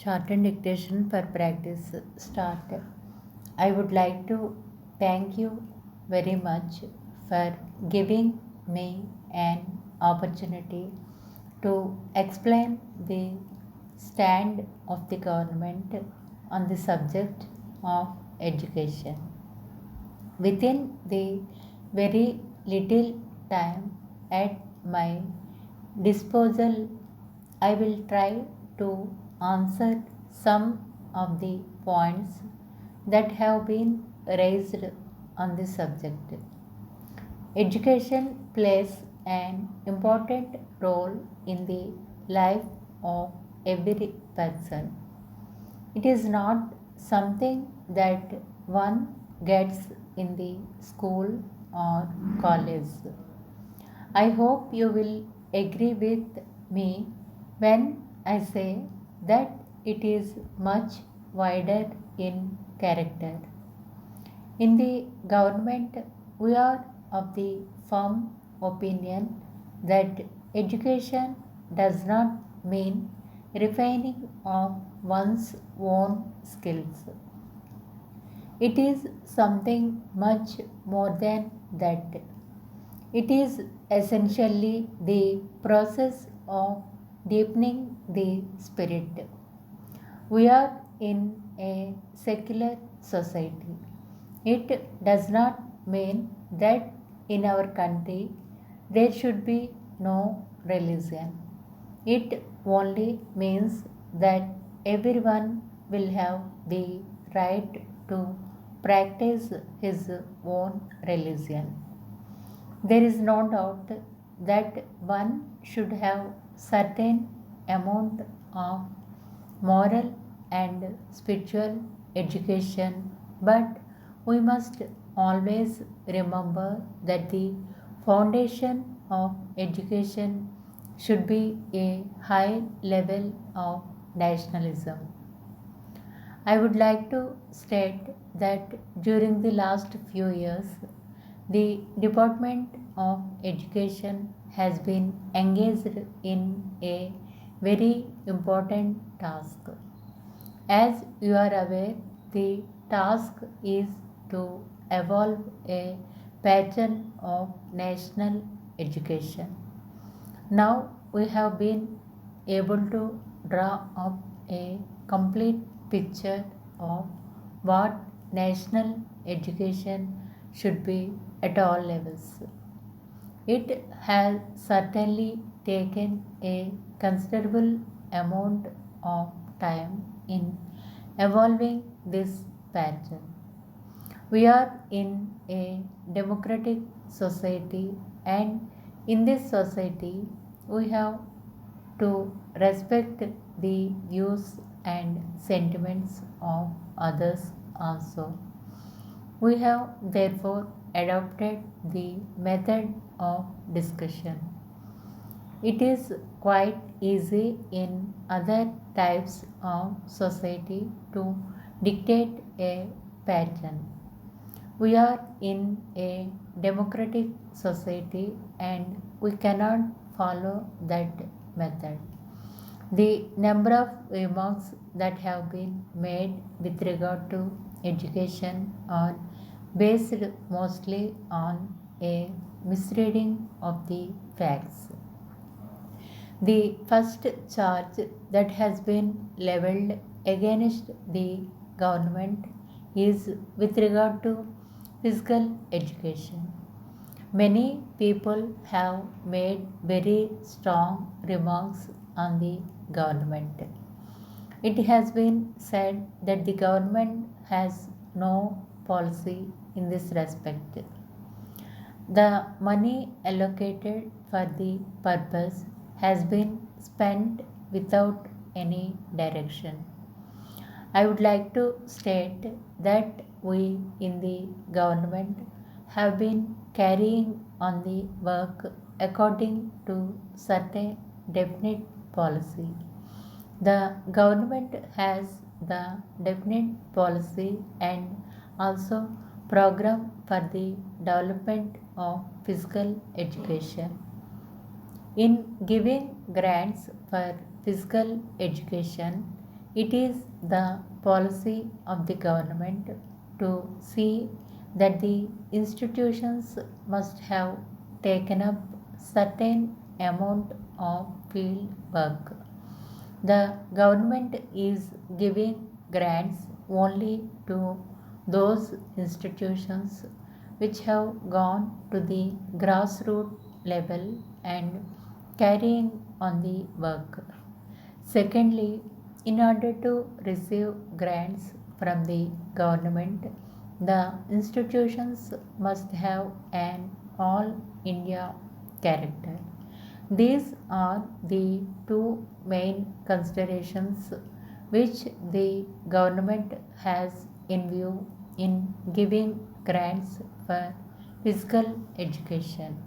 Shorthand Dictation for practice start. I would like to thank you very much for giving me an opportunity to explain the stand of the government on the subject of education. Within the very little time at my disposal, I will try to answer some of the points that have been raised on this subject. Education plays an important role in the life of every person. It is not something that one gets in the school or college. I hope you will agree with me when I say that it is much wider in character. In the government, we are of the firm opinion that education does not mean refining of one's own skills. It is something much more than that. It is essentially the process of deepening the spirit. We are in a secular society. It does not mean that in our country there should be no religion. It only means that everyone will have the right to practice his own religion. There is no doubt that one should have certain amount of moral and spiritual education, but we must always remember that the foundation of education should be a high level of nationalism. I would like to state that during the last few years, the Department of Education has been engaged in a very important task. As you are aware, the task is to evolve a pattern of national education. Now we have been able to draw up a complete picture of what national education should be at all levels. It has certainly taken a considerable amount of time in evolving this pattern. We are in a democratic society, and in this society, we have to respect the views and sentiments of others also. We have therefore adopted the method of discussion. It is quite easy in other types of society to dictate a pattern. We are in a democratic society and we cannot follow that method. The number of remarks that have been made with regard to education are based mostly on a misreading of the facts. The first charge that has been leveled against the government is with regard to physical education. Many people have made very strong remarks on the government. It has been said that the government has no policy in this respect. The money allocated for the purpose has been spent without any direction. I would like to state that we in the government have been carrying on the work according to certain definite policy. The government has the definite policy and also program for the development of physical education. In giving grants for physical education, It is the policy of the government to see that the institutions must have taken up certain amount of field work. The government is giving grants only to those institutions which have gone to the grassroots level and carrying on the work. Secondly, in order to receive grants from the government, the institutions must have an all India character. These are the two main considerations which the government has in view in giving grants for physical education.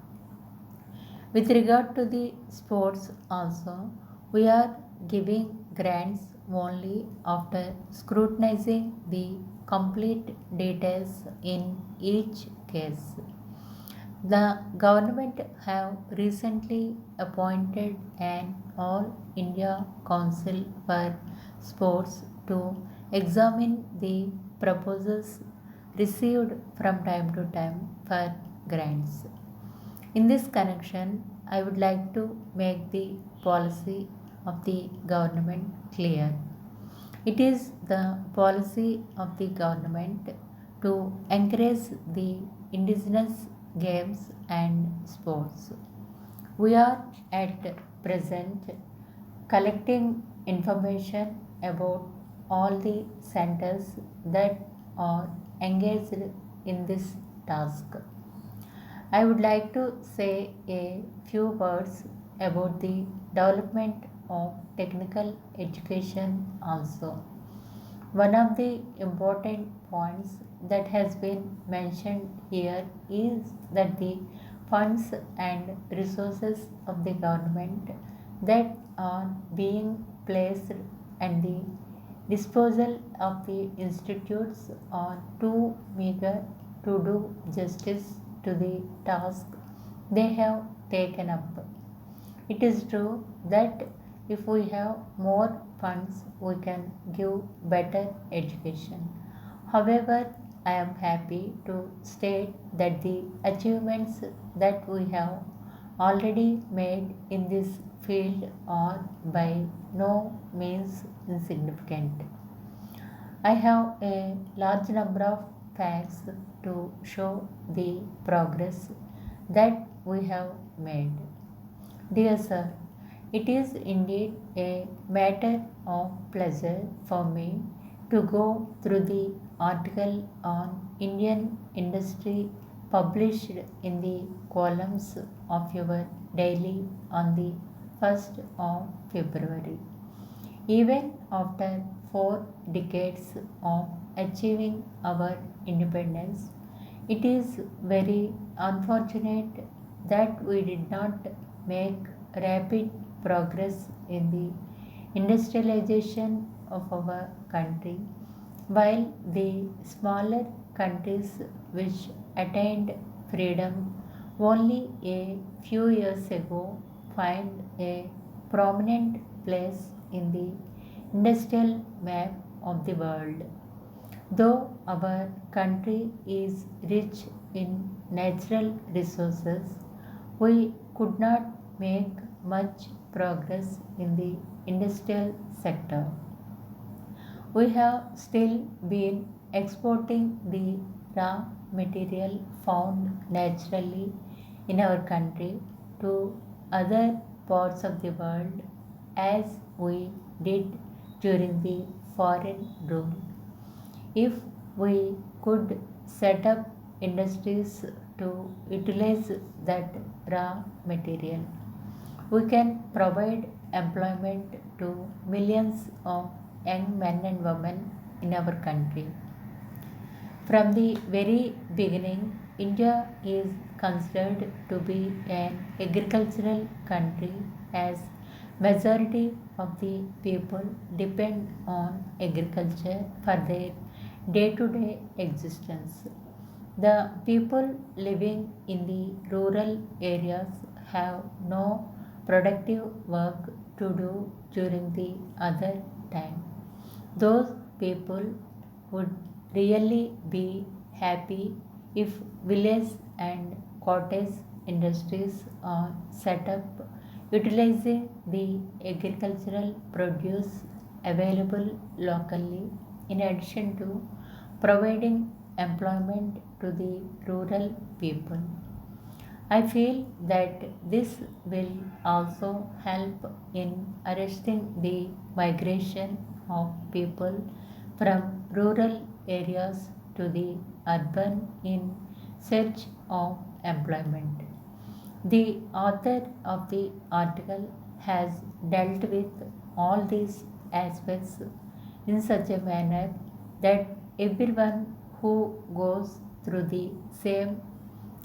With regard to the sports also, we are giving grants only after scrutinizing the complete details in each case. The government have recently appointed an All India Council for Sports to examine the proposals received from time to time for grants. In this connection, I would like to make the policy of the government clear. It is the policy of the government to encourage the indigenous games and sports. We are at present collecting information about all the centers that are engaged in this task. I would like to say a few words about the development of technical education also. One of the important points that has been mentioned here is that the funds and resources of the government that are being placed and the disposal of the institutes are too meager to do justice to the task they have taken up. It is true that if we have more funds, we can give better education. However, I am happy to state that the achievements that we have already made in this field are by no means insignificant. I have a large number of facts to show the progress that we have made. Dear sir, it is indeed a matter of pleasure for me to go through the article on Indian industry published in the columns of your daily on the 1st of February. Even after 4 decades of achieving our independence, it is very unfortunate that we did not make rapid progress in the industrialization of our country, while the smaller countries which attained freedom only a few years ago find a prominent place in the industrial map of the world. Though our country is rich in natural resources, we could not make much progress in the industrial sector. We have still been exporting the raw material found naturally in our country to other parts of the world as we did during the foreign rule. If we could set up industries to utilize that raw material, we can provide employment to millions of young men and women in our country. From the very beginning, India is considered to be an agricultural country as majority of the people depend on agriculture for their day-to-day existence. The people living in the rural areas have no productive work to do during the other time. Those people would really be happy if village and cottage industries are set up utilizing the agricultural produce available locally in addition to providing employment to the rural people. I feel that this will also help in arresting the migration of people from rural areas to the urban in search of employment. The author of the article has dealt with all these aspects in such a manner that everyone who goes through the same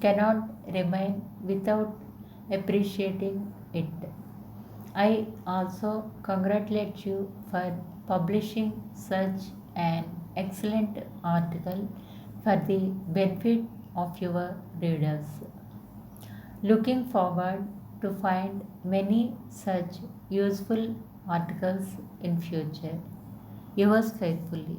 cannot remain without appreciating it. I also congratulate you for publishing such an excellent article for the benefit of your readers. Looking forward to find many such useful articles in future. Yours faithfully.